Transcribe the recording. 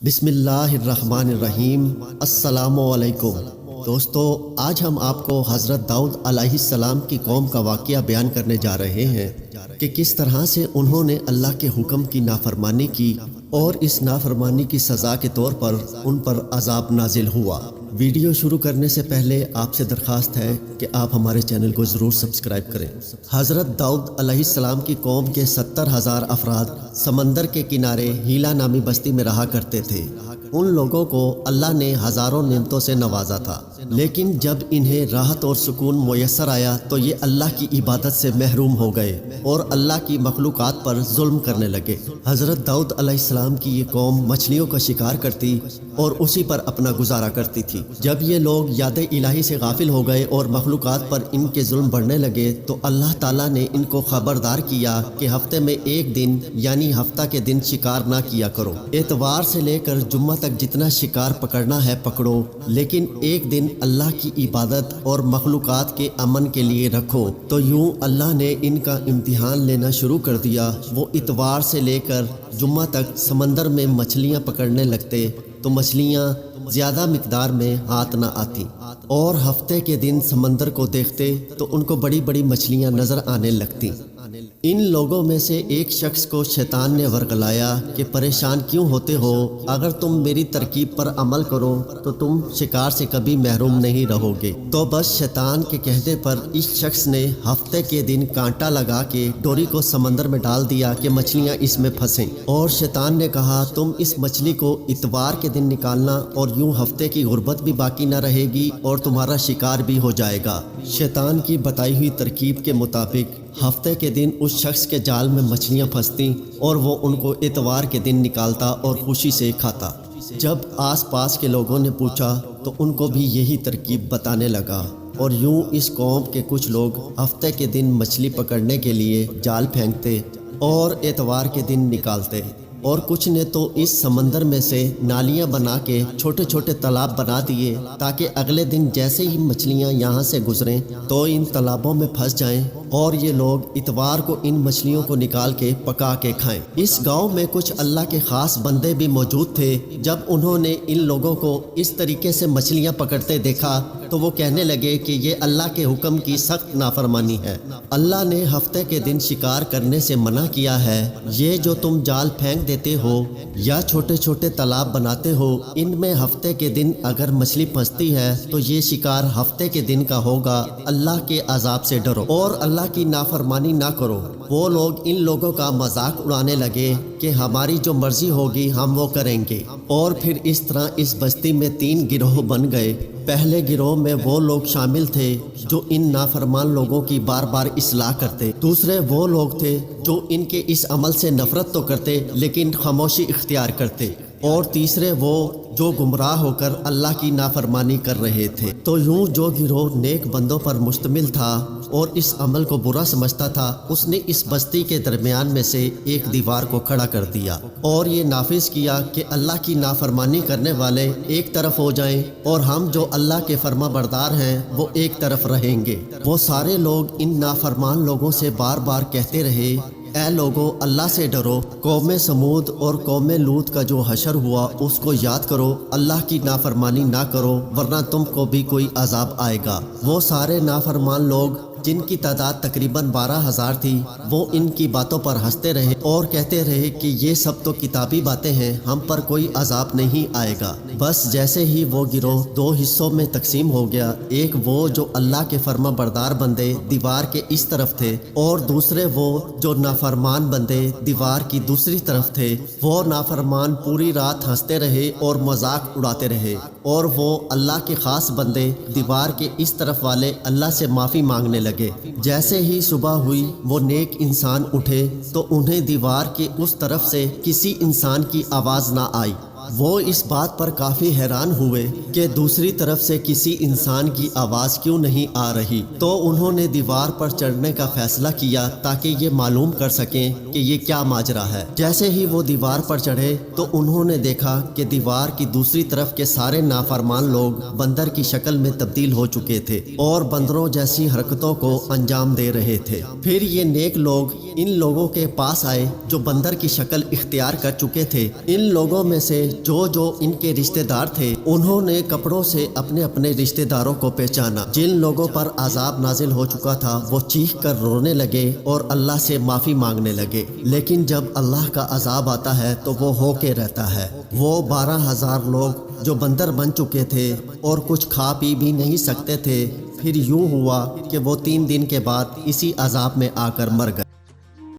بسم اللہ الرحمن الرحیم۔ السلام علیکم دوستو، آج ہم آپ کو حضرت داؤد علیہ السلام کی قوم کا واقعہ بیان کرنے جا رہے ہیں کہ کس طرح سے انہوں نے اللہ کے حکم کی نافرمانی کی اور اس نافرمانی کی سزا کے طور پر ان پر عذاب نازل ہوا۔ ویڈیو شروع کرنے سے پہلے آپ سے درخواست ہے کہ آپ ہمارے چینل کو ضرور سبسکرائب کریں۔ حضرت داؤد علیہ السلام کی قوم کے 70,000 افراد سمندر کے کنارے ہیلا نامی بستی میں رہا کرتے تھے۔ ان لوگوں کو اللہ نے ہزاروں نعمتوں سے نوازا تھا، لیکن جب انہیں راحت اور سکون میسر آیا تو یہ اللہ کی عبادت سے محروم ہو گئے اور اللہ کی مخلوقات پر ظلم کرنے لگے۔ حضرت داؤد علیہ السلام کی یہ قوم مچھلیوں کا شکار کرتی اور اسی پر اپنا گزارا کرتی تھی۔ جب یہ لوگ یاد الہی سے غافل ہو گئے اور مخلوقات پر ان کے ظلم بڑھنے لگے تو اللہ تعالیٰ نے ان کو خبردار کیا کہ ہفتے میں ایک دن یعنی ہفتہ کے دن شکار نہ کیا کرو۔ اتوار سے لے کر جمعہ تک جتنا شکار پکڑنا ہے پکڑو، لیکن ایک دن اللہ کی عبادت اور مخلوقات کے امن کے لیے رکھو۔ تو یوں اللہ نے ان کا امتحان لینا شروع کر دیا۔ وہ اتوار سے لے کر جمعہ تک سمندر میں مچھلیاں پکڑنے لگتے تو مچھلیاں زیادہ مقدار میں ہاتھ نہ آتی، اور ہفتے کے دن سمندر کو دیکھتے تو ان کو بڑی بڑی مچھلیاں نظر آنے لگتی۔ ان لوگوں میں سے ایک شخص کو شیطان نے ورغلایا کہ پریشان کیوں ہوتے ہو؟ اگر تم میری ترکیب پر عمل کرو تو تم شکار سے کبھی محروم نہیں رہو گے۔ تو بس شیطان کے کہنے پر اس شخص نے ہفتے کے دن کانٹا لگا کے ڈوری کو سمندر میں ڈال دیا کہ مچھلیاں اس میں پھنسیں، اور شیطان نے کہا تم اس مچھلی کو اتوار کے دن نکالنا اور یوں ہفتے کی غربت بھی باقی نہ رہے گی اور تمہارا شکار بھی ہو جائے گا۔ شیطان کی بتائی ہوئی ترکیب کے مطابق ہفتے کے دن اس شخص کے جال میں مچھلیاں پھنستی اور وہ ان کو اتوار کے دن نکالتا اور خوشی سے کھاتا۔ جب آس پاس کے لوگوں نے پوچھا تو ان کو بھی یہی ترکیب بتانے لگا، اور یوں اس قوم کے کچھ لوگ ہفتے کے دن مچھلی پکڑنے کے لیے جال پھینکتے اور اتوار کے دن نکالتے، اور کچھ نے تو اس سمندر میں سے نالیاں بنا کے چھوٹے چھوٹے تالاب بنا دیے تاکہ اگلے دن جیسے ہی مچھلیاں یہاں سے گزریں تو ان تالابوں میں پھنس جائیں اور یہ لوگ اتوار کو ان مچھلیوں کو نکال کے پکا کے کھائیں۔ اس گاؤں میں کچھ اللہ کے خاص بندے بھی موجود تھے۔ جب انہوں نے ان لوگوں کو اس طریقے سے مچھلیاں پکڑتے دیکھا تو وہ کہنے لگے کہ یہ اللہ کے حکم کی سخت نافرمانی ہے۔ اللہ نے ہفتے کے دن شکار کرنے سے منع کیا ہے۔ یہ جو تم جال پھینک دیتے ہو یا چھوٹے چھوٹے تالاب بناتے ہو، ان میں ہفتے کے دن اگر مچھلی پھنستی ہے تو یہ شکار ہفتے کے دن کا ہوگا۔ اللہ کے عذاب سے ڈرو اور اللہ کی نافرمانی نہ کرو۔ وہ لوگ ان لوگوں کا مذاق اڑانے لگے کہ ہماری جو مرضی ہوگی ہم وہ کریں گے، اور پھر اس طرح اس بستی میں 3 گروہ بن گئے۔ پہلے گروہ میں وہ لوگ شامل تھے جو ان نافرمان لوگوں کی بار بار اصلاح کرتے، دوسرے وہ لوگ تھے جو ان کے اس عمل سے نفرت تو کرتے لیکن خاموشی اختیار کرتے، اور تیسرے وہ جو گمراہ ہو کر اللہ کی نافرمانی کر رہے تھے۔ تو یوں جو گروہ نیک بندوں پر مشتمل تھا اور اس عمل کو برا سمجھتا تھا، اس نے اس بستی کے درمیان میں سے ایک دیوار کو کھڑا کر دیا اور یہ نافذ کیا کہ اللہ کی نافرمانی کرنے والے ایک طرف ہو جائیں اور ہم جو اللہ کے فرما بردار ہیں وہ ایک طرف رہیں گے۔ وہ سارے لوگ ان نافرمان لوگوں سے بار بار کہتے رہے، اے لوگو اللہ سے ڈرو۔ قوم سمود اور قوم لوط کا جو حشر ہوا اس کو یاد کرو، اللہ کی نافرمانی نہ کرو ورنہ تم کو بھی کوئی عذاب آئے گا۔ وہ سارے نافرمان لوگ جن کی تعداد تقریباً 12,000 تھی، وہ ان کی باتوں پر ہنستے رہے اور کہتے رہے کہ یہ سب تو کتابی باتیں ہیں، ہم پر کوئی عذاب نہیں آئے گا۔ بس جیسے ہی وہ گروہ 2 حصوں میں تقسیم ہو گیا، ایک وہ جو اللہ کے فرما بردار بندے دیوار کے اس طرف تھے اور دوسرے وہ جو نافرمان بندے دیوار کی دوسری طرف تھے، وہ نافرمان پوری رات ہنستے رہے اور مذاق اڑاتے رہے، اور وہ اللہ کے خاص بندے دیوار کے اس طرف والے اللہ سے معافی مانگنے لگے۔ جیسے ہی صبح ہوئی وہ نیک انسان اٹھے تو انہیں دیوار کے اس طرف سے کسی انسان کی آواز نہ آئی۔ وہ اس بات پر کافی حیران ہوئے کہ دوسری طرف سے کسی انسان کی آواز کیوں نہیں آ رہی، تو انہوں نے دیوار پر چڑھنے کا فیصلہ کیا تاکہ یہ معلوم کر سکیں کہ یہ کیا ماجرا ہے۔ جیسے ہی وہ دیوار پر چڑھے تو انہوں نے دیکھا کہ دیوار کی دوسری طرف کے سارے نافرمان لوگ بندر کی شکل میں تبدیل ہو چکے تھے اور بندروں جیسی حرکتوں کو انجام دے رہے تھے۔ پھر یہ نیک لوگ ان لوگوں کے پاس آئے جو بندر کی شکل اختیار کر چکے تھے۔ ان لوگوں میں سے جو ان کے رشتہ دار تھے انہوں نے کپڑوں سے اپنے اپنے رشتہ داروں کو پہچانا۔ جن لوگوں پر عذاب نازل ہو چکا تھا وہ چیخ کر رونے لگے اور اللہ سے معافی مانگنے لگے، لیکن جب اللہ کا عذاب آتا ہے تو وہ ہو کے رہتا ہے۔ وہ 12,000 لوگ جو بندر بن چکے تھے اور کچھ کھا پی بھی نہیں سکتے تھے، پھر یوں ہوا کہ وہ 3 دن کے بعد اسی عذاب میں آ کر مر گئے۔